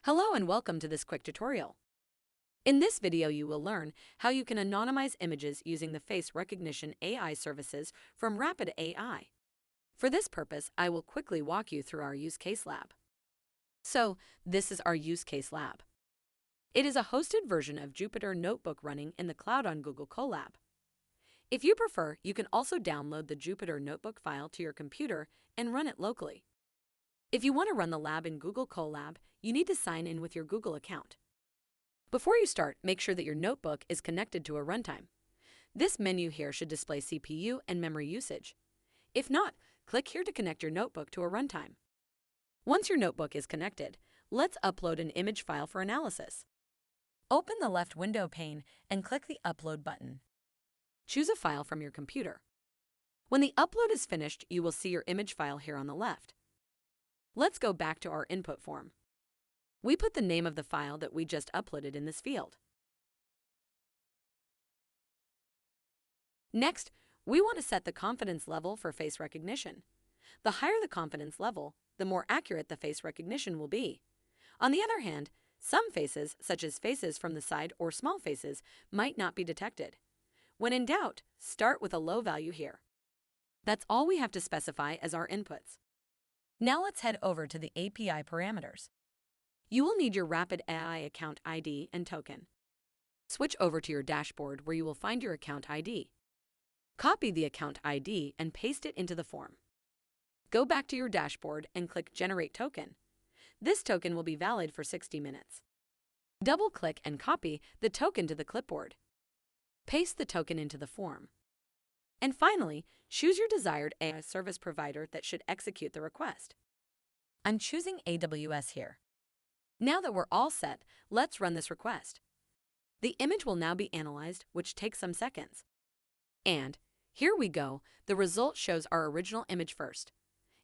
Hello and welcome to this quick tutorial. In this video, you will learn how you can anonymize images using the face recognition AI services from Rapid AI. For this purpose, I will quickly walk you through our use case lab. So, this is our use case lab. It is a hosted version of Jupyter Notebook running in the cloud on Google Colab. If you prefer, you can also download the Jupyter Notebook file to your computer and run it locally. If you want to run the lab in Google Colab, you need to sign in with your Google account. Before you start, make sure that your notebook is connected to a runtime. This menu here should display CPU and memory usage. If not, click here to connect your notebook to a runtime. Once your notebook is connected, let's upload an image file for analysis. Open the left window pane and click the Upload button. Choose a file from your computer. When the upload is finished, you will see your image file here on the left. Let's go back to our input form. We put the name of the file that we just uploaded in this field. Next, we want to set the confidence level for face recognition. The higher the confidence level, the more accurate the face recognition will be. On the other hand, some faces, such as faces from the side or small faces, might not be detected. When in doubt, start with a low value here. That's all we have to specify as our inputs. Now let's head over to the API parameters. You will need your Rapid AI account ID and token. Switch over to your dashboard where you will find your account ID. Copy the account ID and paste it into the form. Go back to your dashboard and click Generate Token. This token will be valid for 60 minutes. Double-click and copy the token to the clipboard. Paste the token into the form. And finally, choose your desired AI service provider that should execute the request. I'm choosing AWS here. Now that we're all set, let's run this request. The image will now be analyzed, which takes some seconds. And here we go, the result shows our original image first.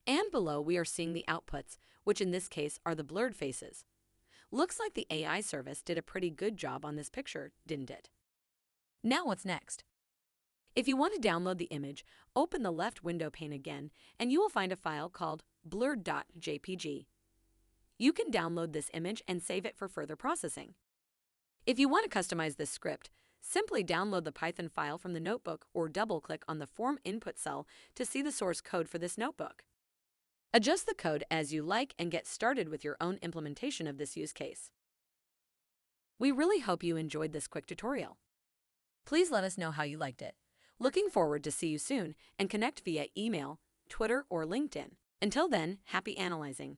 And below we are seeing the outputs, which in this case are the blurred faces. Looks like the AI service did a pretty good job on this picture, didn't it? Now what's next? If you want to download the image, open the left window pane again, and you will find a file called blurred.jpg. You can download this image and save it for further processing. If you want to customize this script, simply download the Python file from the notebook or double-click on the form input cell to see the source code for this notebook. Adjust the code as you like and get started with your own implementation of this use case. We really hope you enjoyed this quick tutorial. Please let us know how you liked it. Looking forward to see you soon and connect via email, Twitter, or LinkedIn. Until then, happy analyzing.